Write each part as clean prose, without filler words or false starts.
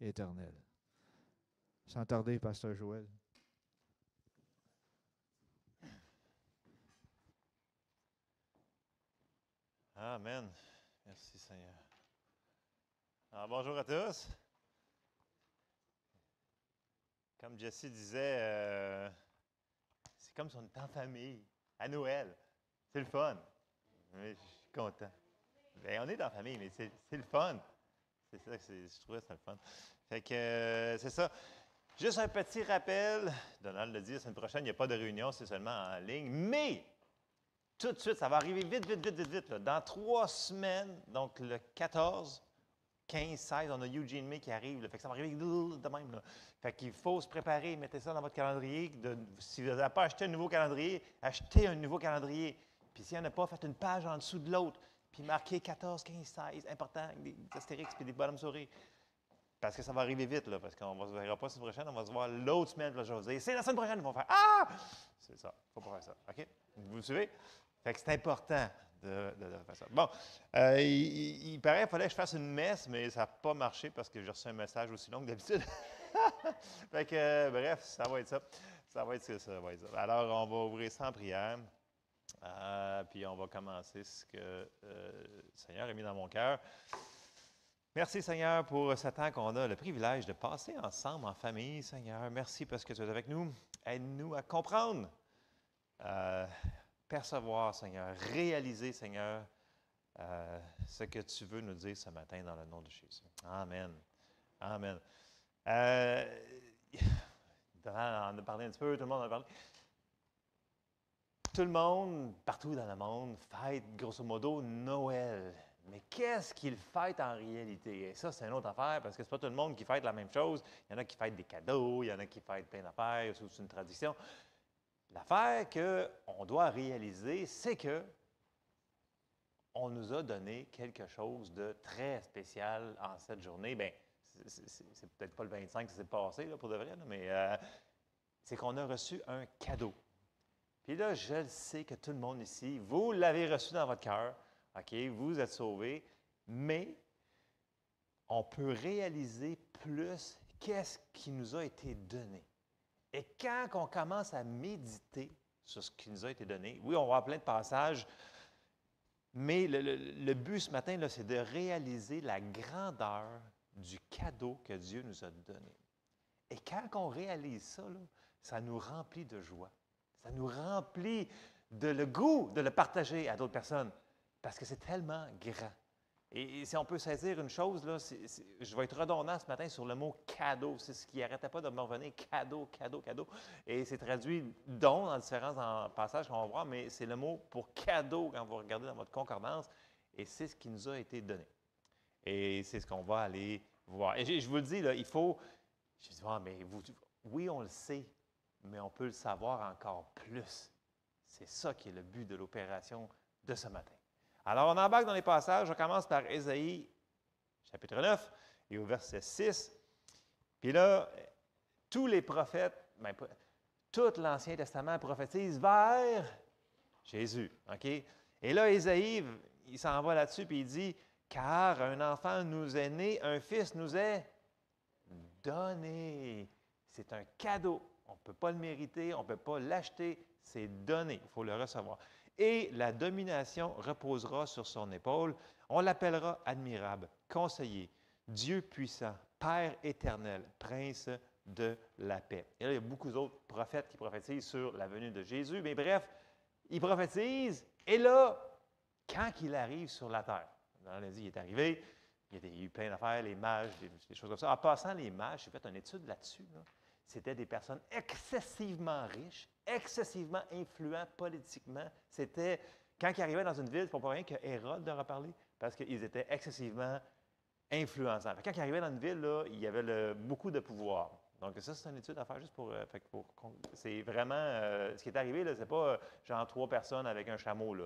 éternel. Sans tarder, Pasteur Joël. Amen. Merci Seigneur. Alors, bonjour à tous. Comme Jessie disait, c'est comme si on était en famille, à Noël. C'est le fun. Oui, je suis content. Bien, on est dans la famille, mais c'est le fun. C'est ça que je trouvais que c'était le fun. Fait que c'est ça. Juste un petit rappel. Donald le dit, la semaine prochaine, il n'y a pas de réunion, c'est seulement en ligne. Mais, tout de suite, ça va arriver vite. Là. Dans 3 semaines, donc le 14, 15, 16, on a Eugene May qui arrive. Là. Fait que ça va arriver de même. Là. Fait qu'il faut se préparer, mettez ça dans votre calendrier. Si vous n'avez pas acheté un nouveau calendrier, achetez un nouveau calendrier. Puis s'il n'y en a pas, faites une page en dessous de l'autre. Puis marquez 14, 15, 16, important, avec des astérix puis des bonhommes souris. Parce que ça va arriver vite, là, parce qu'on ne se verra pas la semaine prochaine, on va se voir l'autre semaine. Là, je vais dire, c'est la semaine prochaine, ils vont faire Ah! C'est ça, il ne faut pas faire ça. OK? Vous me suivez? Fait que c'est important de faire ça. Bon, il paraît qu'il fallait que je fasse une messe, mais ça n'a pas marché parce que j'ai reçu un message aussi long que d'habitude. Fait que, bref, ça va être ça. Ça va être ça. Alors, on va ouvrir ça en prière. Puis on va commencer ce que le Seigneur a mis dans mon cœur. Merci, Seigneur, pour ce temps qu'on a le privilège de passer ensemble en famille, Seigneur. Merci parce que tu es avec nous. Aide-nous à comprendre, percevoir, Seigneur, réaliser, Seigneur, ce que tu veux nous dire ce matin dans le nom de Jésus. Amen. Amen. On en a parlé un petit peu, tout le monde en a parlé. Tout le monde, partout dans le monde, fête grosso modo Noël. Mais qu'est-ce qu'ils fêtent en réalité? Et ça, c'est une autre affaire, parce que c'est pas tout le monde qui fête la même chose. Il y en a qui fêtent des cadeaux, il y en a qui fêtent plein d'affaires, c'est une tradition. L'affaire qu'on doit réaliser, c'est que on nous a donné quelque chose de très spécial en cette journée. Bien, c'est peut-être pas le 25 qui s'est passé, là, pour de vrai, là, mais c'est qu'on a reçu un cadeau. Puis là, je le sais que tout le monde ici, vous l'avez reçu dans votre cœur, OK, vous êtes sauvés, mais on peut réaliser plus qu'est-ce qui nous a été donné. Et quand on commence à méditer sur ce qui nous a été donné, oui, on va avoir plein de passages, mais le but ce matin, là, c'est de réaliser la grandeur du cadeau que Dieu nous a donné. Et quand on réalise ça, là, ça nous remplit de joie. Ça nous remplit de le goût de le partager à d'autres personnes parce que c'est tellement grand. Et si on peut saisir une chose, là, je vais être redondant ce matin sur le mot cadeau. C'est ce qui n'arrêtait pas de me revenir, cadeau. Et c'est traduit don dans différents passages qu'on va voir, mais c'est le mot pour cadeau quand vous regardez dans votre concordance. Et c'est ce qui nous a été donné. Et c'est ce qu'on va aller voir. Et je vous le dis, là, il faut... Je dis, ah, mais oui, on le sait, mais on peut le savoir encore plus. C'est ça qui est le but de l'opération de ce matin. Alors, on embarque dans les passages. Je commence par Ésaïe, chapitre 9, et au verset 6. Puis là, tous les prophètes, tout l'Ancien Testament prophétise vers Jésus. OK? Et là, Ésaïe, il s'en va là-dessus, puis il dit, « Car un enfant nous est né, un fils nous est donné. » C'est un cadeau. On ne peut pas le mériter, on ne peut pas l'acheter, c'est donné, il faut le recevoir. Et la domination reposera sur son épaule. On l'appellera admirable, conseiller, Dieu puissant, Père éternel, Prince de la paix. Et là, il y a beaucoup d'autres prophètes qui prophétisent sur la venue de Jésus. Mais bref, ils prophétisent. Et là, quand il arrive sur la terre, on a dit, il est arrivé, il y a eu plein d'affaires, les mages, des choses comme ça. En passant, les mages, j'ai fait une étude là-dessus. Là. C'était des personnes excessivement riches, excessivement influents politiquement. C'était, quand ils arrivaient dans une ville, c'est pas rien que Hérode leur a parlé, parce qu'ils étaient excessivement influençants. Quand ils arrivaient dans une ville, là, il y avait beaucoup de pouvoir. Donc ça, c'est une étude à faire juste pour... c'est vraiment... ce qui est arrivé, ce n'est pas genre 3 personnes avec un chameau.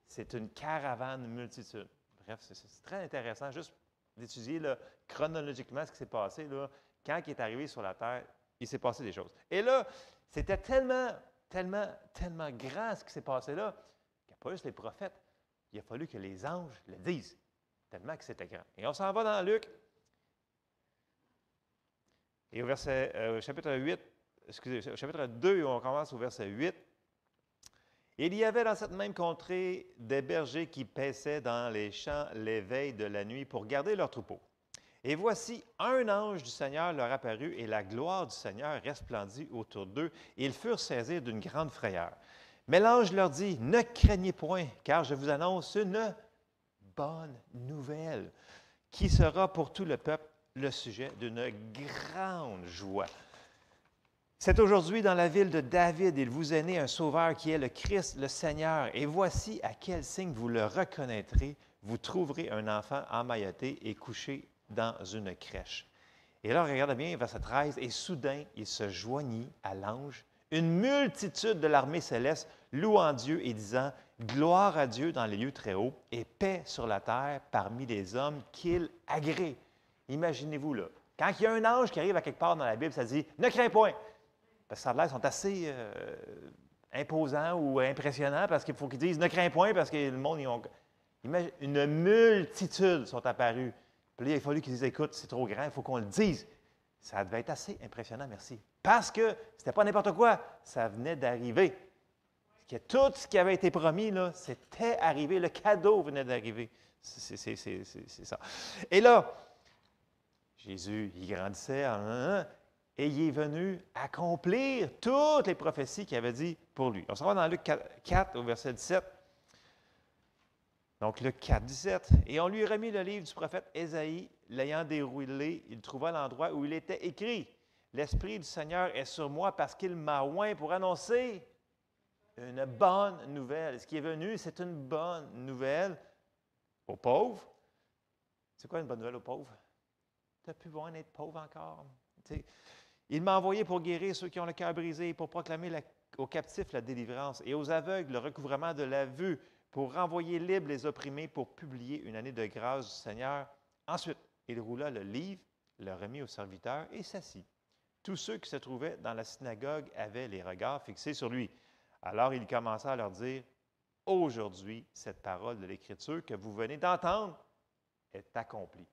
C'est une caravane multitude. Bref, c'est très intéressant juste d'étudier là, chronologiquement ce qui s'est passé. Là, quand il est arrivé sur la terre, il s'est passé des choses. Et là, c'était tellement grand ce qui s'est passé là, qu'il n'y a pas juste les prophètes. Il a fallu que les anges le disent, tellement que c'était grand. Et on s'en va dans Luc, Et au chapitre 8, excusez, au chapitre 2, on commence au verset 8. Il y avait dans cette même contrée des bergers qui paissaient dans les champs les veilles de la nuit pour garder leurs troupeaux. Et voici, un ange du Seigneur leur apparut, et la gloire du Seigneur resplendit autour d'eux, et ils furent saisis d'une grande frayeur. Mais l'ange leur dit, « Ne craignez point, car je vous annonce une bonne nouvelle, qui sera pour tout le peuple le sujet d'une grande joie. C'est aujourd'hui dans la ville de David, il vous est né un sauveur qui est le Christ, le Seigneur. Et voici à quel signe vous le reconnaîtrez. Vous trouverez un enfant emmailloté et couché dans une crèche. » Et là, regardez bien, verset 13, « Et soudain, il se joignit à l'ange, une multitude de l'armée céleste, louant Dieu et disant, « Gloire à Dieu dans les lieux très hauts, et paix sur la terre parmi les hommes qu'il agrée. » Imaginez-vous, là, quand il y a un ange qui arrive à quelque part dans la Bible, ça dit, « Ne crains point. » Parce que ça a l'air, ils sont assez imposants ou impressionnants parce qu'il faut qu'ils disent « Ne crains point » parce que le monde, imagine, une multitude sont apparus. Puis là, il a fallu qu'ils disent « Écoute, c'est trop grand, il faut qu'on le dise. » Ça devait être assez impressionnant, merci. Parce que c'était pas n'importe quoi, ça venait d'arriver. Tout ce qui avait été promis, là, c'était arrivé, le cadeau venait d'arriver. C'est ça. Et là, Jésus, il grandissait et il est venu accomplir toutes les prophéties qu'il avait dit pour lui. On se va dans Luc 4, au verset 17. Donc, Luc 4, 17. « Et on lui remit le livre du prophète Ésaïe, l'ayant déroulé, il trouva l'endroit où il était écrit, « L'Esprit du Seigneur est sur moi parce qu'il m'a oint pour annoncer une bonne nouvelle. » Ce qui est venu, c'est une bonne nouvelle aux pauvres. C'est quoi une bonne nouvelle aux pauvres? Tu n'as plus besoin d'être pauvre encore. T'sais, il m'a envoyé pour guérir ceux qui ont le cœur brisé, pour proclamer aux captifs la délivrance et aux aveugles le recouvrement de la vue, pour renvoyer libres les opprimés, pour publier une année de grâce du Seigneur. Ensuite, il roula le livre, le remit aux serviteurs et s'assit. Tous ceux qui se trouvaient dans la synagogue avaient les regards fixés sur lui. Alors il commença à leur dire, « Aujourd'hui, cette parole de l'Écriture que vous venez d'entendre est accomplie. »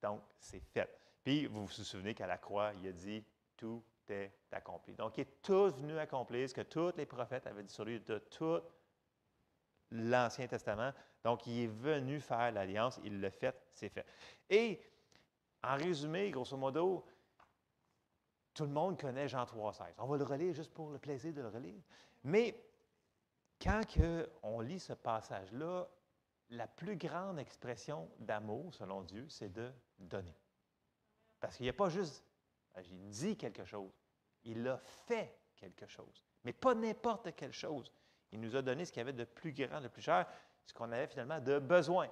Donc, c'est fait. Puis, vous vous souvenez qu'à la croix, il a dit, « Tout est accompli. » Donc, il est tout venu accomplir ce que tous les prophètes avaient dit sur lui de tout l'Ancien Testament. Donc, il est venu faire l'alliance, il l'a fait, c'est fait. Et, en résumé, grosso modo, tout le monde connaît Jean 3,16. On va le relire juste pour le plaisir de le relire. Mais, quand on lit ce passage-là, la plus grande expression d'amour, selon Dieu, c'est de donner. Parce qu'il n'y a pas juste, il dit quelque chose, il a fait quelque chose, mais pas n'importe quelle chose. Il nous a donné ce qu'il y avait de plus grand, de plus cher, ce qu'on avait finalement de besoin.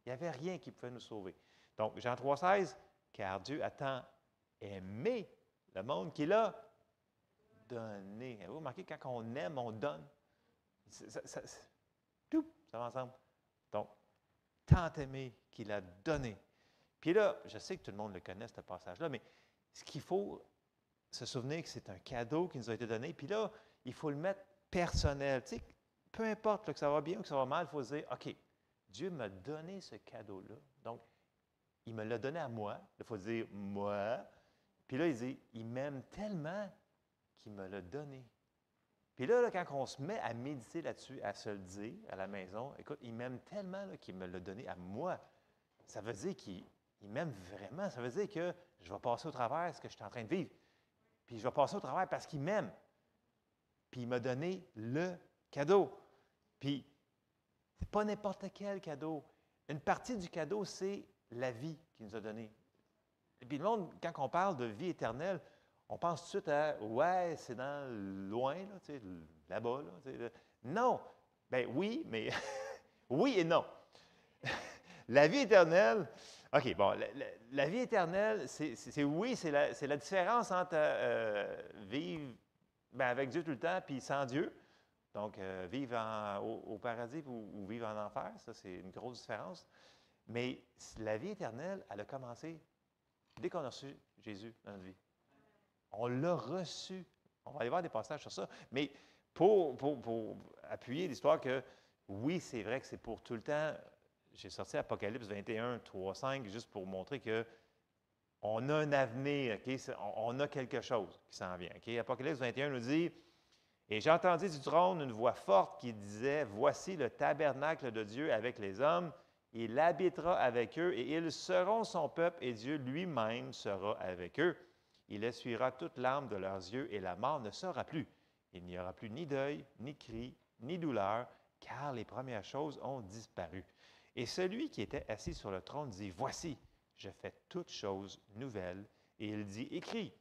Il n'y avait rien qui pouvait nous sauver. Donc, Jean 3,16, « Car Dieu a tant aimé le monde qu'il a donné. » Vous remarquez, quand on aime, on donne. Tout, ça va ensemble. Donc, tant aimé qu'il a donné. Puis là, je sais que tout le monde le connaît, ce passage-là, mais ce qu'il faut se souvenir que c'est un cadeau qui nous a été donné. Puis là, il faut le mettre personnel. Tu sais, peu importe là, que ça va bien ou que ça va mal, il faut se dire, OK, Dieu m'a donné ce cadeau-là. Donc, il me l'a donné à moi. Il faut dire, moi. Puis là, il dit, il m'aime tellement qu'il me l'a donné. Puis là, quand on se met à méditer là-dessus, à se le dire à la maison, écoute, il m'aime tellement là, qu'il me l'a donné à moi. Ça veut dire qu'il m'aime vraiment. Ça veut dire que je vais passer au travers de ce que je suis en train de vivre. Puis je vais passer au travers parce qu'il m'aime. Puis il m'a donné le cadeau. Puis, c'est pas n'importe quel cadeau. Une partie du cadeau, c'est la vie qu'il nous a donnée. Et puis le monde, quand on parle de vie éternelle, on pense tout de suite à « ouais, c'est dans loin, là, tu sais, là-bas. » Là, non! Bien oui, mais oui et non. La vie éternelle, OK, bon, la vie éternelle, c'est oui, c'est la différence entre vivre avec Dieu tout le temps puis sans Dieu. Donc, vivre au paradis ou vivre en enfer, ça, c'est une grosse différence. Mais la vie éternelle, elle a commencé dès qu'on a reçu Jésus dans notre vie. On l'a reçu. On va aller voir des passages sur ça. Mais pour appuyer l'histoire que, oui, c'est vrai que c'est pour tout le temps, j'ai sorti Apocalypse 21, 3, 5, juste pour montrer que On a un avenir, OK? On a quelque chose qui s'en vient. OK? Apocalypse 21 nous dit, « Et j'ai entendu du trône une voix forte qui disait, Voici le tabernacle de Dieu avec les hommes, il habitera avec eux et ils seront son peuple et Dieu lui-même sera avec eux. Il essuiera toute larme de leurs yeux et la mort ne sera plus. Il n'y aura plus ni deuil, ni cri, ni douleur, car les premières choses ont disparu. Et celui qui était assis sur le trône dit, Voici, je fais toutes choses nouvelles. Et il dit, Écris,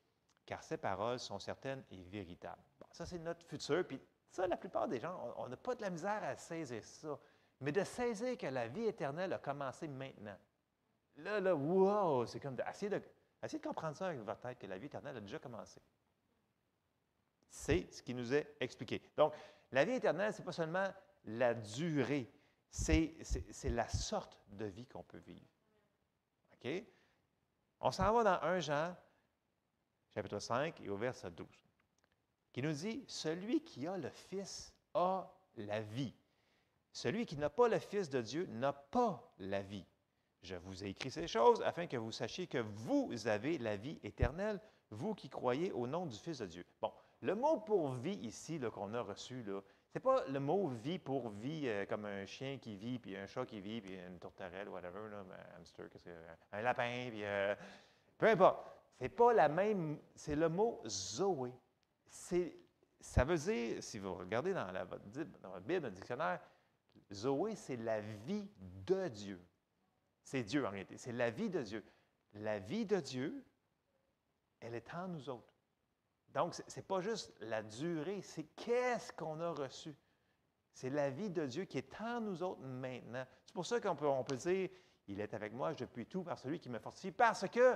car ces paroles sont certaines et véritables. » Bon, ça, c'est notre futur. Puis ça, la plupart des gens, on n'a pas de la misère à saisir ça. Mais de saisir que la vie éternelle a commencé maintenant. Là, wow! C'est comme essayez de comprendre ça avec votre tête, que la vie éternelle a déjà commencé. C'est ce qui nous est expliqué. Donc, la vie éternelle, ce n'est pas seulement la durée, c'est la sorte de vie qu'on peut vivre. OK? On s'en va dans 1 Jean, chapitre 5, et au verset 12, qui nous dit, « Celui qui a le Fils a la vie. Celui qui n'a pas le Fils de Dieu n'a pas la vie. Je vous ai écrit ces choses afin que vous sachiez que vous avez la vie éternelle, vous qui croyez au nom du Fils de Dieu. » Bon, le mot pour vie ici qu'on a reçu, ce n'est pas le mot vie pour vie comme un chien qui vit, puis un chat qui vit, puis une tourterelle, whatever, là, un hamster, un lapin, puis peu importe. C'est pas la même, c'est le mot Zoé. Ça veut dire, si vous regardez dans votre Bible, dans le dictionnaire, Zoé, c'est la vie de Dieu. C'est Dieu en réalité, c'est la vie de Dieu. La vie de Dieu, elle est en nous autres. Donc, ce n'est pas juste la durée, c'est qu'est-ce qu'on a reçu. C'est la vie de Dieu qui est en nous autres maintenant. C'est pour ça qu'on peut dire, il est avec moi, je puis tout par celui qui me fortifie, parce que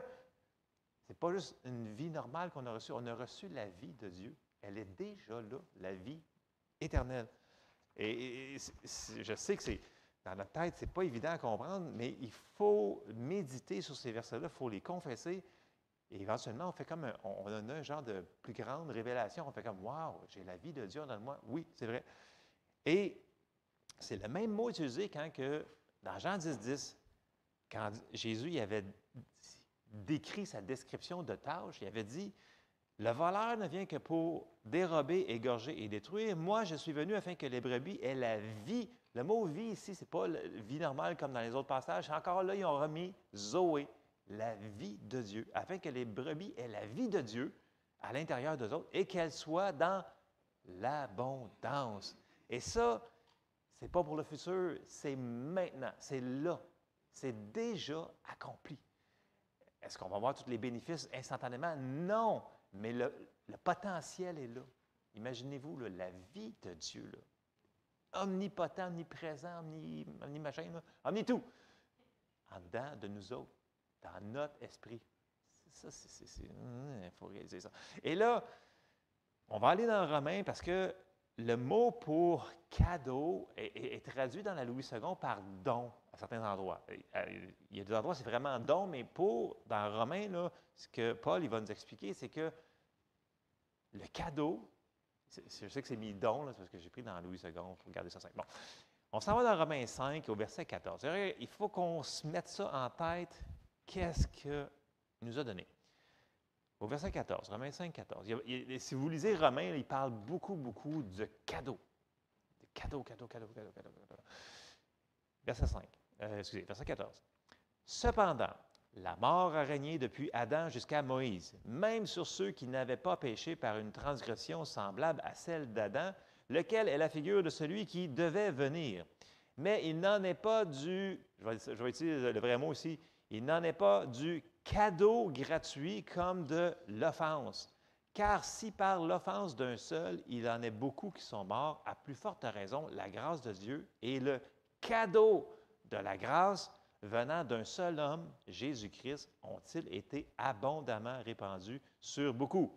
ce n'est pas juste une vie normale qu'on a reçue, on a reçu la vie de Dieu. Elle est déjà là, la vie éternelle. Et je sais que c'est dans notre tête, ce n'est pas évident à comprendre, mais il faut méditer sur ces versets-là, il faut les confesser. Et éventuellement, on fait comme on a un genre de plus grande révélation. On fait comme, wow, j'ai la vie de Dieu en moi. Oui, c'est vrai. Et c'est le même mot utilisé quand que, dans Jean 10, 10, quand Jésus il avait décrit sa description de tâche, il avait dit, le voleur ne vient que pour dérober, égorger et détruire. Moi, je suis venu afin que les brebis aient la vie. Le mot vie ici, ce n'est pas la vie normale comme dans les autres passages. Encore là, ils ont remis Zoé, la vie de Dieu, afin que les brebis aient la vie de Dieu à l'intérieur d'eux autres et qu'elles soient dans l'abondance. Et ça, ce n'est pas pour le futur, c'est maintenant, c'est là. C'est déjà accompli. Est-ce qu'on va voir tous les bénéfices instantanément? Non, mais le potentiel est là. Imaginez-vous là, la vie de Dieu, là. Omnipotent, omniprésent, omni-machin, omni-tout, en dedans de nous autres, dans notre esprit. Ça, il faut réaliser ça. Et là, on va aller dans Romains parce que le mot pour cadeau est traduit dans la Louis II par don à certains endroits. Il y a des endroits où c'est vraiment don, mais dans Romains, là, ce que Paul il va nous expliquer, c'est que le cadeau, je sais que c'est mis don, là, c'est parce que j'ai pris dans Louis II, il faut garder ça 5. Bon, on s'en va dans Romains 5 au verset 14. Il faut qu'on se mette ça en tête. Qu'est-ce qu'il nous a donné? Au verset 14, Romains 5, 14. Si vous lisez Romains, il parle beaucoup de cadeaux. De cadeaux. Verset 5. Verset 14. Cependant, la mort a régné depuis Adam jusqu'à Moïse, même sur ceux qui n'avaient pas péché par une transgression semblable à celle d'Adam, lequel est la figure de celui qui devait venir. Mais il n'en est pas je vais utiliser le vrai mot ici, il n'en est pas du cadeau gratuit comme de l'offense. Car si par l'offense d'un seul, il en est beaucoup qui sont morts, à plus forte raison, la grâce de Dieu et le cadeau de la grâce venant d'un seul homme, Jésus-Christ, ont-ils été abondamment répandus sur beaucoup.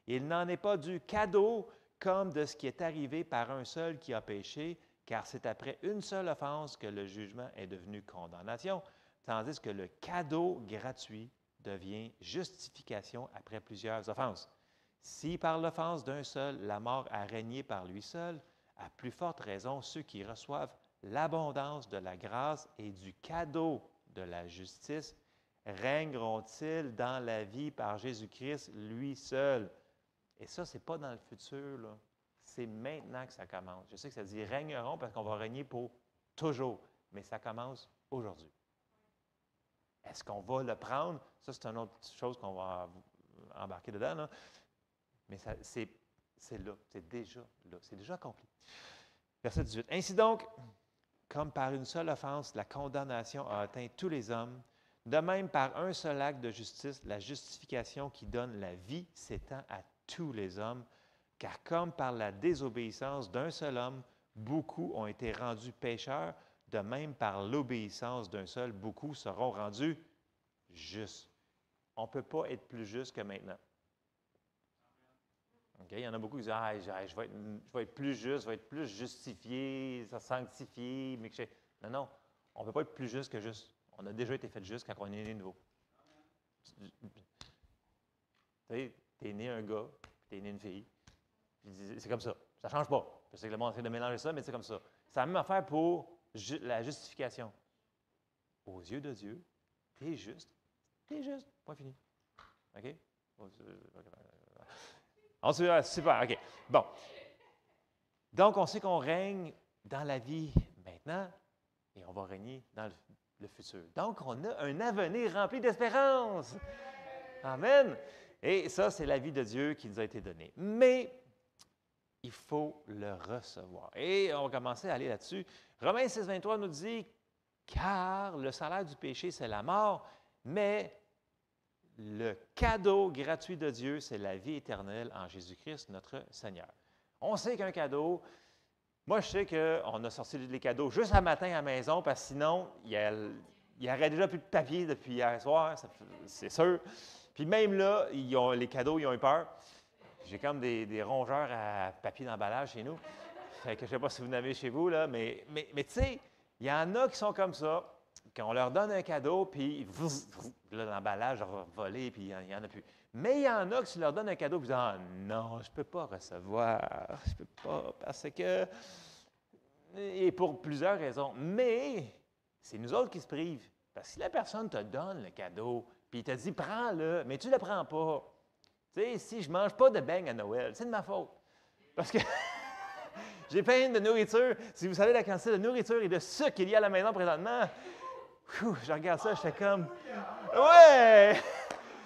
Il n'en est pas du cadeau comme de ce qui est arrivé par un seul qui a péché, car c'est après une seule offense que le jugement est devenu condamnation, tandis que le cadeau gratuit devient justification après plusieurs offenses. Si par l'offense d'un seul, la mort a régné par lui seul, à plus forte raison, ceux qui reçoivent l'abondance de la grâce et du cadeau de la justice règneront-ils dans la vie par Jésus-Christ, lui seul? Et ça, ce n'est pas dans le futur, là. C'est maintenant que ça commence. Je sais que ça dit régneront parce qu'on va régner pour toujours, mais ça commence aujourd'hui. Est-ce qu'on va le prendre? Ça, c'est une autre chose qu'on va embarquer dedans, là. Mais c'est là, c'est déjà accompli. Verset 18. Ainsi donc, comme par une seule offense, la condamnation a atteint tous les hommes, de même par un seul acte de justice, la justification qui donne la vie s'étend à tous les hommes, car comme par la désobéissance d'un seul homme, beaucoup ont été rendus pécheurs, de même par l'obéissance d'un seul, beaucoup seront rendus justes. On ne peut pas être plus juste que maintenant. Okay? Il y en a beaucoup qui disent ah, je vais être plus juste, je vais être plus justifié, sanctifié. Mais non, non, on ne peut pas être plus juste que juste. On a déjà été fait juste quand on est né nouveau. Tu sais, tu es né un gars, tu es né une fille. C'est comme ça. Ça ne change pas. Je sais que le monde essaie de mélanger ça, mais c'est comme ça. C'est la même affaire pour la justification. Aux yeux de Dieu, tu es juste. Tu es juste. Point fini. OK? Ensuite, super. OK. Bon. Donc, on sait qu'on règne dans la vie maintenant et on va régner dans le futur. Donc, on a un avenir rempli d'espérance. Amen. Et ça, c'est la vie de Dieu qui nous a été donnée. Mais il faut le recevoir. Et on va commencer à aller là-dessus. Romains 6, 23 nous dit « Car le salaire du péché, c'est la mort, mais le cadeau gratuit de Dieu, c'est la vie éternelle en Jésus-Christ, notre Seigneur. » On sait qu'un cadeau, moi je sais qu'on a sorti les cadeaux juste un matin à la maison, parce que sinon, il y aurait déjà plus de papier depuis hier soir, c'est sûr. Puis même là, les cadeaux, ils ont eu peur. J'ai comme des rongeurs à papier d'emballage chez nous. Fait que je ne sais pas si vous en avez chez vous, là, mais tu sais, il y en a qui sont comme ça, qu'on leur donne un cadeau, puis là, l'emballage va voler, puis il n'y en a plus. Mais il y en a qui, tu leur donnes un cadeau, puis ils disent « Ah non, je ne peux pas recevoir, je ne peux pas, parce que... » Et pour plusieurs raisons. Mais c'est nous autres qui se privent. Parce que si la personne te donne le cadeau, puis il te dit « Prends-le », mais tu ne le prends pas. Tu sais, si je ne mange pas de beignes à Noël, c'est de ma faute. Parce que j'ai plein de nourriture. Si vous savez la quantité de nourriture et de sucre qu'il y a à la maison présentement, je regarde ça, je fais comme « Ouais! »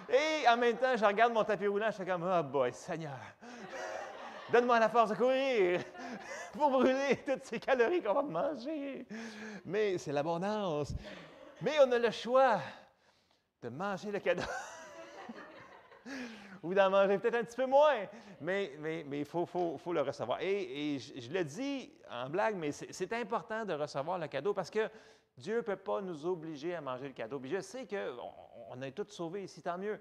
Et en même temps, je regarde mon tapis roulant, je fais comme « Oh boy, Seigneur! Donne-moi la force de courir pour brûler toutes ces calories qu'on va manger. » Mais c'est l'abondance. Mais on a le choix de manger le cadeau. Ou d'en manger peut-être un petit peu moins, mais il faut le recevoir. Et je le dis en blague, mais c'est important de recevoir le cadeau parce que Dieu ne peut pas nous obliger à manger le cadeau. Puis je sais qu'on est tous sauvés ici, tant mieux.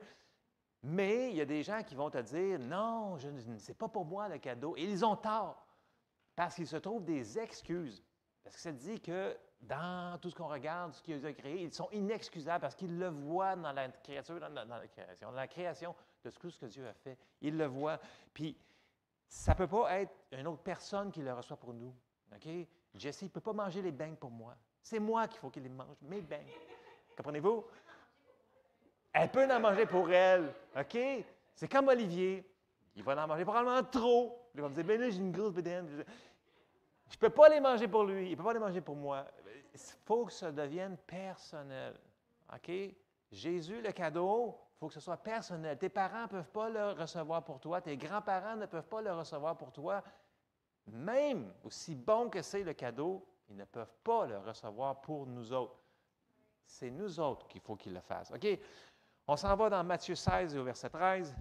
Mais il y a des gens qui vont te dire « Non, c'est pas pour moi le cadeau. » Et ils ont tort parce qu'ils se trouvent des excuses. Parce que ça dit que dans tout ce qu'on regarde, ce qu'il a créé, ils sont inexcusables parce qu'ils le voient dans la créature, dans la création de tout ce que Dieu a fait. Ils le voient. Puis, ça ne peut pas être une autre personne qui le reçoit pour nous. OK? Jessie ne peut pas manger les beignes pour moi. C'est moi qu'il faut qu'il les mange, mes beignes. Comprenez-vous? Elle peut en manger pour elle. OK? C'est comme Olivier. Il va en manger probablement trop. Il va me dire, ben là, j'ai une grosse bédaine. Je ne peux pas les manger pour lui. Il ne peut pas les manger pour moi. Il faut que ça devienne personnel. OK? Jésus, le cadeau, il faut que ce soit personnel. Tes parents ne peuvent pas le recevoir pour toi. Tes grands-parents ne peuvent pas le recevoir pour toi. Même aussi bon que c'est le cadeau, ils ne peuvent pas le recevoir pour nous autres. C'est nous autres qu'il faut qu'ils le fassent. OK? On s'en va dans Matthieu 16 au verset 13.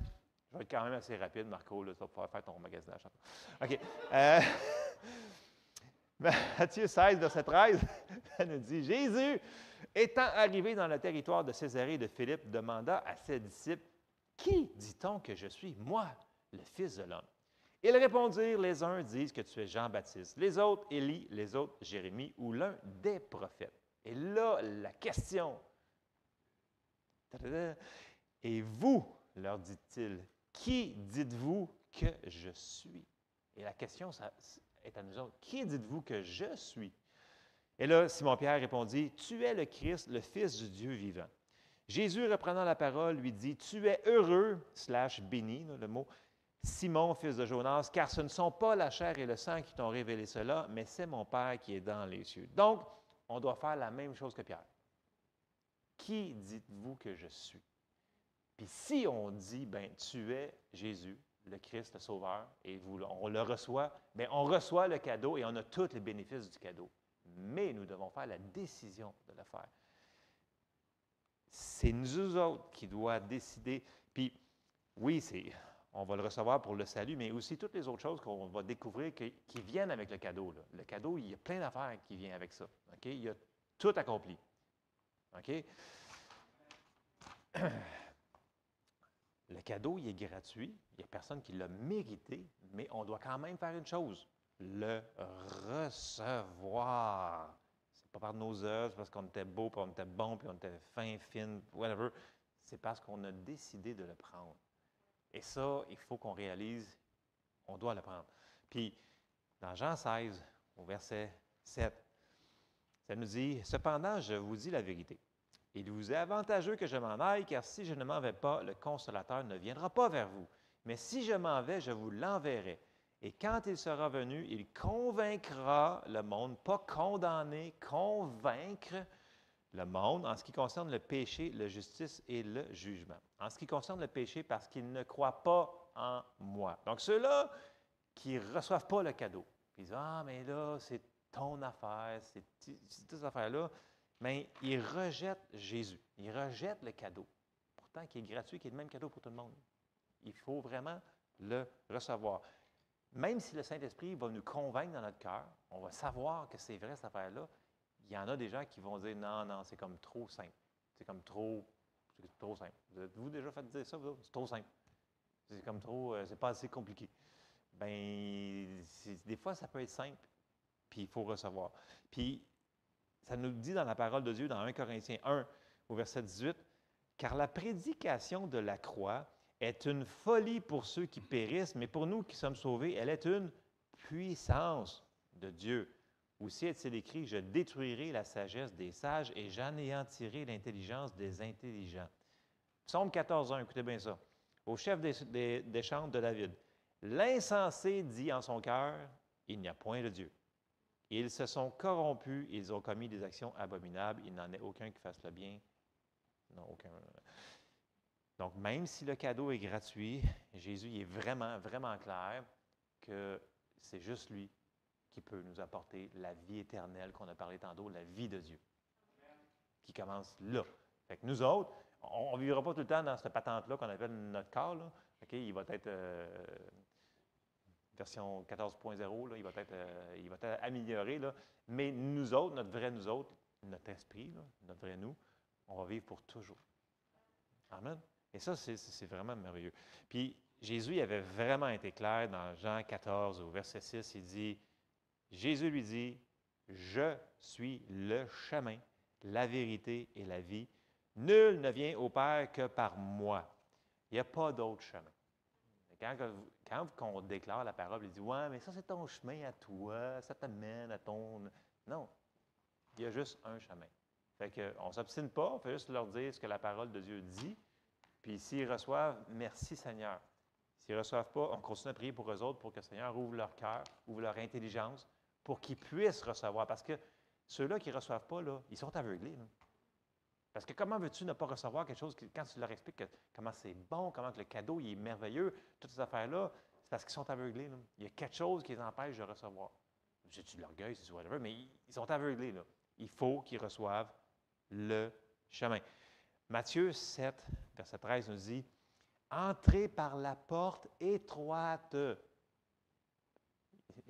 Je vais être quand même assez rapide, Marco. Là, tu vas pouvoir faire ton magasinage. OK. Matthieu 16, verset 13, ça nous dit « Jésus, étant arrivé dans le territoire de Césarée de Philippe, demanda à ses disciples, « Qui dit-on que je suis, moi, le Fils de l'homme? » Ils répondirent, les uns disent que tu es Jean-Baptiste, les autres Élie, les autres Jérémie ou l'un des prophètes. Et là, la question. Et vous, leur dit-il, qui dites-vous que je suis? Et la question, ça est à nous autres. Qui dites-vous que je suis? Et là, Simon-Pierre répondit, tu es le Christ, le Fils du Dieu vivant. Jésus, reprenant la parole, lui dit, « Tu es heureux, / béni, là, le mot, Simon, fils de Jonas, car ce ne sont pas la chair et le sang qui t'ont révélé cela, mais c'est mon Père qui est dans les cieux. » Donc, on doit faire la même chose que Pierre. Qui dites-vous que je suis? Puis si on dit, ben tu es Jésus, le Christ, le Sauveur, et on le reçoit, bien, on reçoit le cadeau et on a tous les bénéfices du cadeau. Mais nous devons faire la décision de le faire. C'est nous autres qui doivent décider. Puis, oui, on va le recevoir pour le salut, mais aussi toutes les autres choses qu'on va découvrir qui viennent avec le cadeau. Là. Le cadeau, il y a plein d'affaires qui viennent avec ça. Okay? Il y a tout accompli. OK? Le cadeau, il est gratuit. Il n'y a personne qui l'a mérité, mais on doit quand même faire une chose, le recevoir. C'est pas par nos œuvres, c'est parce qu'on était beau, puis on était bon, puis on était fin, fine, whatever. C'est parce qu'on a décidé de le prendre. Et ça, il faut qu'on réalise, on doit le prendre. Puis, dans Jean 16, au verset 7, ça nous dit, « Cependant, je vous dis la vérité. Il vous est avantageux que je m'en aille, car si je ne m'en vais pas, le Consolateur ne viendra pas vers vous. Mais si je m'en vais, je vous l'enverrai. Et quand il sera venu, il convaincra le monde, pas condamner, convaincre le monde en ce qui concerne le péché, la justice et le jugement. En ce qui concerne le péché, parce qu'ils ne croient pas en moi. » Donc, ceux-là qui ne reçoivent pas le cadeau, puis ils disent, « Ah, mais là, c'est ton affaire, c'est toutes ces affaires-là. » Mais ils rejettent Jésus. Ils rejettent le cadeau. Pourtant, qui est gratuit, qui est le même cadeau pour tout le monde. Il faut vraiment le recevoir. Même si le Saint-Esprit va nous convaincre dans notre cœur, on va savoir que c'est vrai cette affaire-là, il y en a des gens qui vont dire, non, non, c'est comme trop simple. C'est comme trop simple. Vous êtes-vous déjà fait dire ça? C'est trop simple. C'est comme trop, c'est pas assez compliqué. Bien, des fois, ça peut être simple, puis il faut recevoir. Puis, ça nous dit dans la parole de Dieu, dans 1 Corinthiens 1, au verset 18, « Car la prédication de la croix est une folie pour ceux qui périssent, mais pour nous qui sommes sauvés, elle est une puissance de Dieu. Aussi est-il écrit, « Je détruirai la sagesse des sages et j'anéantirai l'intelligence des intelligents. » Psaume 14, 1, écoutez bien ça. Au chef des chants de David, « L'insensé dit en son cœur, il n'y a point de Dieu. Ils se sont corrompus, ils ont commis des actions abominables, il n'en est aucun qui fasse le bien. » Non, aucun. Donc, même si le cadeau est gratuit, Jésus est vraiment, vraiment clair que c'est juste lui qui peut nous apporter la vie éternelle qu'on a parlé tantôt, la vie de Dieu, qui commence là. Fait que nous autres, on ne vivra pas tout le temps dans cette patente-là qu'on appelle notre corps. Là. Okay? Il va être version 14.0, il va être amélioré. Là. Mais nous autres, notre vrai nous autres, notre esprit, là, notre vrai nous, on va vivre pour toujours. Amen. Et ça, c'est vraiment merveilleux. Puis, Jésus avait vraiment été clair dans Jean 14, au verset 6, il dit, Jésus lui dit, « Je suis le chemin, la vérité et la vie. Nul ne vient au Père que par moi. » Il n'y a pas d'autre chemin. Quand on déclare la parole, il dit, « Ouais, mais ça, c'est ton chemin à toi, ça t'amène à ton... » Non, il y a juste un chemin. Fait qu'on ne s'obstine pas, on fait juste leur dire ce que la parole de Dieu dit. Puis s'ils reçoivent, merci Seigneur. S'ils ne reçoivent pas, on continue à prier pour eux autres pour que le Seigneur ouvre leur cœur, ouvre leur intelligence, pour qu'ils puissent recevoir. Parce que ceux-là qui ne reçoivent pas, là, ils sont aveuglés. Là. Parce que comment veux-tu ne pas recevoir quelque chose quand tu leur expliques comment c'est bon, comment que le cadeau il est merveilleux, toutes ces affaires-là, c'est parce qu'ils sont aveuglés. Là. Il y a quelque chose qui les empêche de recevoir. C'est-tu de l'orgueil, c'est whatever, mais ils sont aveuglés. Là. Il faut qu'ils reçoivent le chemin. Matthieu 7, verset 13 nous dit, « Entrez par la porte étroite. »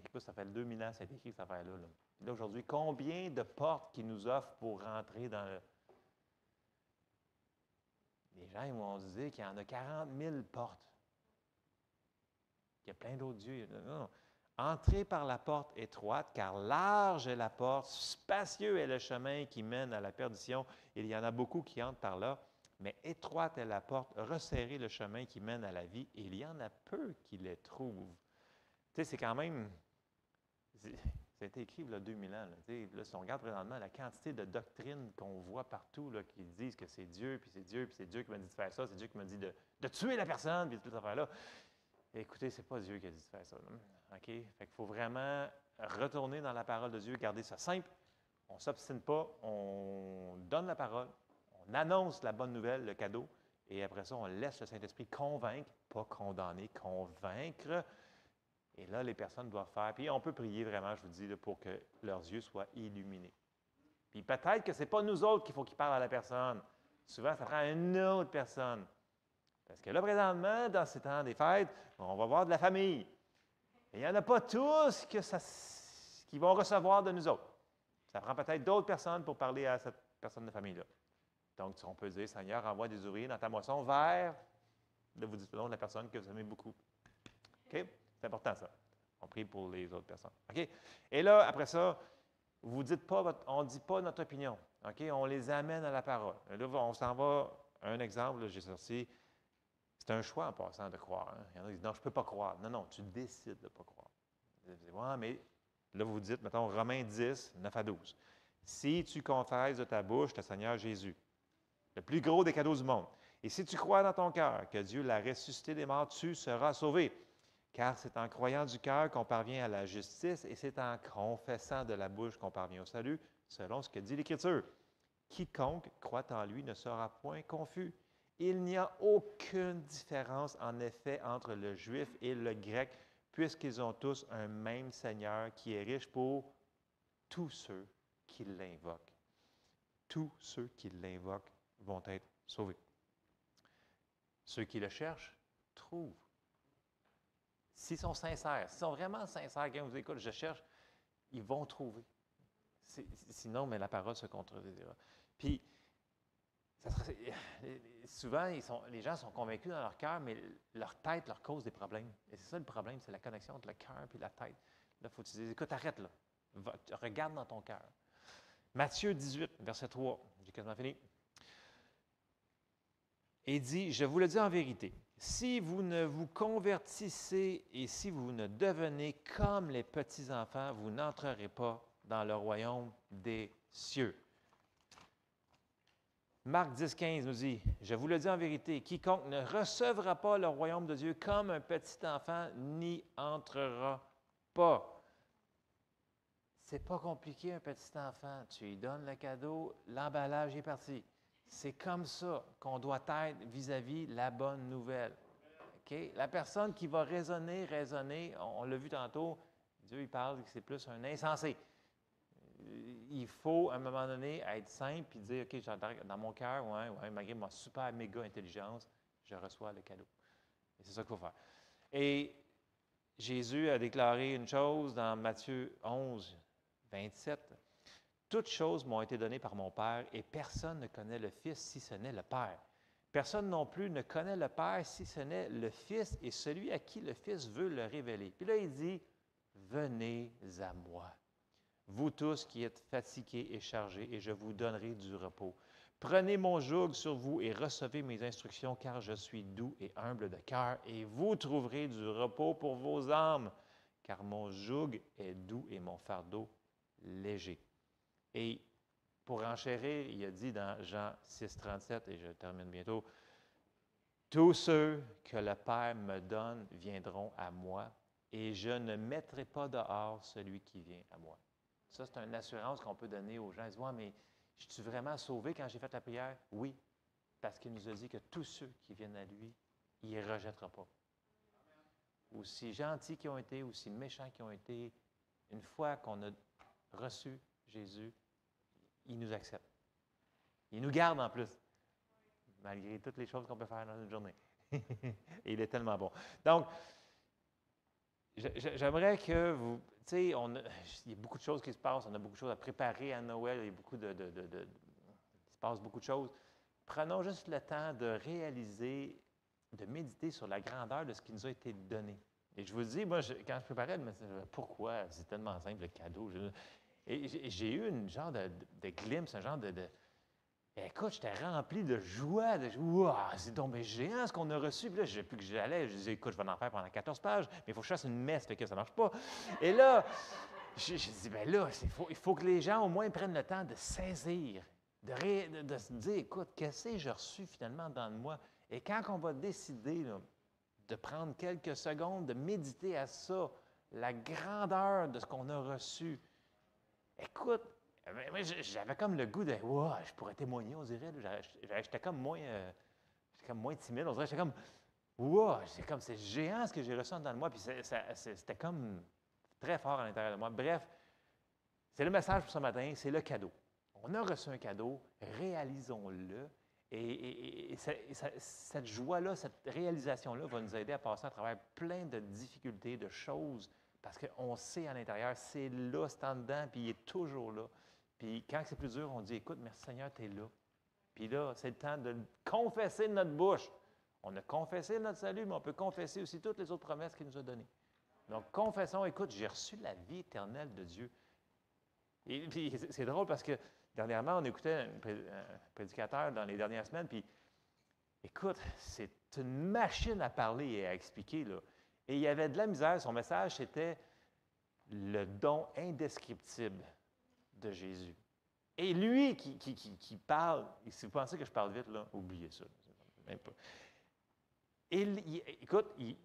Écoute, ça fait 2000 ans que c'est écrit cette affaire-là. Là, aujourd'hui, combien de portes qui nous offrent pour rentrer dans le... Les gens ils vont se dire qu'il y en a 40 000 portes. Il y a plein d'autres dieux. Non. Entrez par la porte étroite, car large est la porte, spacieux est le chemin qui mène à la perdition. Il y en a beaucoup qui entrent par là, mais étroite est la porte, resserrez le chemin qui mène à la vie, et il y en a peu qui les trouvent. Tu sais, c'est quand même... Ça a été écrit il y a 2000 ans. Là, si on regarde présentement la quantité de doctrines qu'on voit partout là, qui disent que c'est Dieu, puis c'est Dieu, puis c'est Dieu qui m'a dit de faire ça, c'est Dieu qui m'a dit de tuer la personne, puis toute cette affaire-là. Écoutez, c'est pas Dieu qui a dit de faire ça. Là. OK? Fait qu'il faut vraiment retourner dans la parole de Dieu, garder ça simple. On ne s'obstine pas, on donne la parole, on annonce la bonne nouvelle, le cadeau, et après ça, on laisse le Saint-Esprit convaincre, pas condamner, convaincre. Et là, les personnes doivent faire. Puis on peut prier vraiment, je vous dis, là, pour que leurs yeux soient illuminés. Puis peut-être que ce n'est pas nous autres qu'il faut qu'ils parlent à la personne. Souvent, ça prend une autre personne. Parce que là, présentement, dans ces temps des fêtes, on va voir de la famille. Et il n'y en a pas tous qui vont recevoir de nous autres. Ça prend peut-être d'autres personnes pour parler à cette personne de famille-là. Donc, on peut dire, Seigneur, envoie des ouvriers dans ta moisson vers, là, vous dites le nom de la personne que vous aimez beaucoup. OK? C'est important, ça. On prie pour les autres personnes. OK? Et là, après ça, vous dites pas on ne dit pas notre opinion. OK? On les amène à la parole. Et là, on s'en va. Un exemple, là, j'ai sorti. C'est un choix en passant de croire. Hein? Il y en a qui disent, non, je ne peux pas croire. Non, non, tu décides de ne pas croire. Vous dites, ouais, mais là, vous dites, mettons, Romains 10, 9 à 12. Si tu confesses de ta bouche le Seigneur Jésus, le plus gros des cadeaux du monde, et si tu crois dans ton cœur que Dieu l'a ressuscité des morts, tu seras sauvé. Car c'est en croyant du cœur qu'on parvient à la justice et c'est en confessant de la bouche qu'on parvient au salut, selon ce que dit l'Écriture. Quiconque croit en lui ne sera point confus. Il n'y a aucune différence, en effet, entre le juif et le grec, puisqu'ils ont tous un même Seigneur qui est riche pour tous ceux qui l'invoquent. Tous ceux qui l'invoquent vont être sauvés. Ceux qui le cherchent trouvent. S'ils sont sincères, s'ils sont vraiment sincères, quand vous écoutez, je cherche, ils vont trouver. Sinon, mais la parole se contredira. Puis, souvent, les gens sont convaincus dans leur cœur, mais leur tête leur cause des problèmes. Et c'est ça le problème, c'est la connexion entre le cœur et la tête. Là, il faut que tu dises, écoute, arrête là. Regarde dans ton cœur. Matthieu 18, verset 3. J'ai quasiment fini. Et dit, je vous le dis en vérité, si vous ne vous convertissez et si vous ne devenez comme les petits-enfants, vous n'entrerez pas dans le royaume des cieux. Marc 10, 15 nous dit, je vous le dis en vérité, quiconque ne recevra pas le royaume de Dieu comme un petit enfant n'y entrera pas. C'est pas compliqué, un petit enfant. Tu lui donnes le cadeau, l'emballage est parti. C'est comme ça qu'on doit être vis-à-vis la bonne nouvelle. Okay? La personne qui va raisonner, on l'a vu tantôt, Dieu il parle que c'est plus un insensé. Il faut, à un moment donné, être simple et dire, OK, dans mon cœur, malgré ma super méga intelligence, je reçois le cadeau. Et c'est ça qu'il faut faire. Et Jésus a déclaré une chose dans Matthieu 11, 27. Toutes choses m'ont été données par mon Père et personne ne connaît le Fils si ce n'est le Père. Personne non plus ne connaît le Père si ce n'est le Fils et celui à qui le Fils veut le révéler. Puis là, il dit, venez à moi. Vous tous qui êtes fatigués et chargés, et je vous donnerai du repos. Prenez mon joug sur vous et recevez mes instructions, car je suis doux et humble de cœur, et vous trouverez du repos pour vos âmes, car mon joug est doux et mon fardeau léger. Et pour enchérir, il a dit dans Jean 6, 37, et je termine bientôt, « Tous ceux que le Père me donne viendront à moi, et je ne mettrai pas dehors celui qui vient à moi. » Ça, c'est une assurance qu'on peut donner aux gens. Ils disent, « Ouais, mais je suis vraiment sauvé quand j'ai fait la prière? » Oui, parce qu'il nous a dit que tous ceux qui viennent à lui, il ne les rejettera pas. Aussi gentils qu'ils ont été, aussi méchants qu'ils ont été, une fois qu'on a reçu Jésus, il nous accepte. Il nous garde en plus, malgré toutes les choses qu'on peut faire dans une journée. Et il est tellement bon. Donc, j'aimerais que vous... Tu sais, il y a beaucoup de choses qui se passent, on a beaucoup de choses à préparer à Noël, il y a beaucoup il se passe beaucoup de choses. Prenons juste le temps de réaliser, de méditer sur la grandeur de ce qui nous a été donné. Et je vous dis, moi, quand je préparais, je me disais, pourquoi? C'est tellement simple, le cadeau. Et j'ai eu une genre de glimpse, un genre de écoute, j'étais rempli de joie. Wow, c'est donc géant ce qu'on a reçu. Puis là, plus que j'allais, je disais, écoute, je vais en faire pendant 14 pages, mais il faut que je fasse une messe, fait que ça ne marche pas. Et là, j'ai dit, bien là, il faut que les gens au moins prennent le temps de saisir, de se dire, écoute, qu'est-ce que j'ai reçu finalement dans moi? Et quand on va décider là, de prendre quelques secondes, de méditer à ça, la grandeur de ce qu'on a reçu, écoute, moi, j'avais comme le goût de, wow, je pourrais témoigner, on dirait. J'étais comme moins timide, on dirait, j'étais comme, wow, c'est géant ce que j'ai reçu dans moi, puis c'était comme très fort à l'intérieur de moi. Bref, c'est le message pour ce matin, c'est le cadeau. On a reçu un cadeau, réalisons-le. Et cette joie-là, cette réalisation-là va nous aider à passer à travers plein de difficultés, de choses, parce qu'on sait à l'intérieur, c'est là, c'est en dedans, puis il est toujours là. Puis quand c'est plus dur, on dit, écoute, merci Seigneur, tu es là. Puis là, c'est le temps de le confesser de notre bouche. On a confessé notre salut, mais on peut confesser aussi toutes les autres promesses qu'il nous a données. Donc, confessons, écoute, j'ai reçu la vie éternelle de Dieu. Et puis, c'est drôle parce que dernièrement, on écoutait un prédicateur dans les dernières semaines, puis écoute, c'est une machine à parler et à expliquer, là. Et il y avait de la misère. Son message, c'était le don indescriptible de Jésus. Et lui qui parle, si vous pensez que je parle vite, là, oubliez ça. Même pas. Écoute, il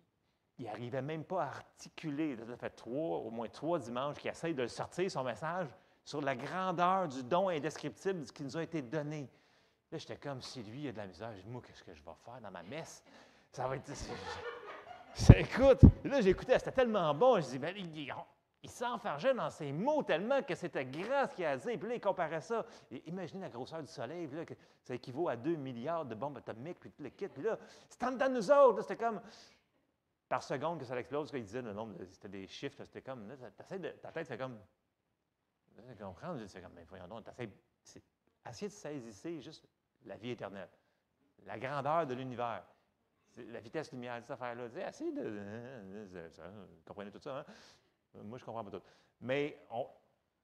n'arrivait même pas à articuler. Ça fait au moins trois dimanches qu'il essaye de sortir son message sur la grandeur du don indescriptible qui nous a été donné. Là, j'étais comme si lui, il a de la misère. Je dis, moi, qu'est-ce que je vais faire dans ma messe? Ça va être... Écoute, là, j'écoutais, c'était tellement bon. Je dis, ben, il s'enfargeait dans ses mots tellement que c'était grand ce qu'il a dit. Puis là, il comparait ça. Et imaginez la grosseur du soleil. Puis là, ça équivaut à 2 milliards de bombes atomiques, puis tout le kit. Puis là, c'est en dedans de nous autres. C'était comme par seconde que ça explose. Quand il disait le nombre, c'était des chiffres. C'était comme, là, ta tête fait comme, tu comprends? C'est comme, mais voyons donc, essayez de saisir juste la vie éternelle, la grandeur de l'univers. La vitesse lumière, cette affaire-là. Essayez de... Vous comprenez tout ça, hein? Moi, je ne comprends pas tout. Mais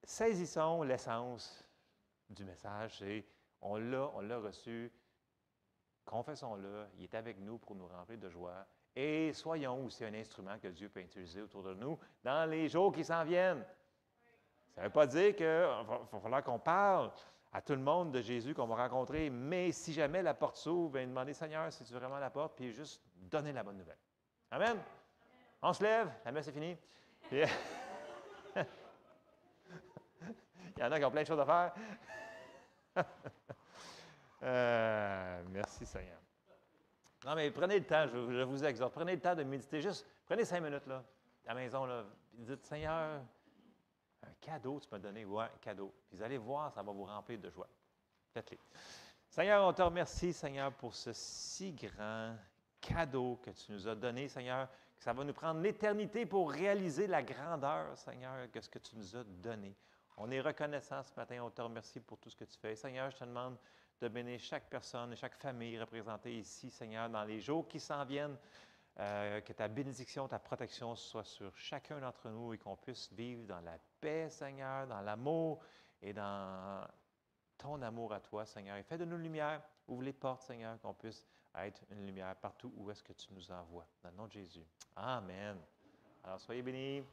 saisissons l'essence du message. On l'a reçu. Confessons-le. Il est avec nous pour nous remplir de joie. Et soyons aussi un instrument que Dieu peut utiliser autour de nous dans les jours qui s'en viennent. Ça ne veut pas dire qu'il va falloir qu'on parle à tout le monde de Jésus qu'on va rencontrer, mais si jamais la porte s'ouvre, bien, demander, Seigneur, si tu veux vraiment la porte, puis juste donner la bonne nouvelle. Amen? On se lève, la messe est finie. Puis, il y en a qui ont plein de choses à faire. Merci, Seigneur. Non, mais prenez le temps, je vous exhorte, prenez le temps de méditer. Juste, prenez 5 minutes, là, à la maison, là, puis dites, Seigneur, un cadeau tu m'as donné, ouais, un cadeau. Puis vous allez voir, ça va vous remplir de joie. Faites-le. Seigneur, on te remercie, Seigneur, pour ce si grand cadeau que tu nous as donné, Seigneur, que ça va nous prendre l'éternité pour réaliser la grandeur, Seigneur, que ce que tu nous as donné. On est reconnaissant ce matin, on te remercie pour tout ce que tu fais. Seigneur, je te demande de bénir chaque personne et chaque famille représentée ici, Seigneur, dans les jours qui s'en viennent. Que ta bénédiction, ta protection soit sur chacun d'entre nous et qu'on puisse vivre dans la paix, Seigneur, dans l'amour et dans ton amour à toi, Seigneur. Et fais de nous lumière, ouvre les portes, Seigneur, qu'on puisse être une lumière partout où est-ce que tu nous envoies. Dans le nom de Jésus. Amen. Alors, soyez bénis.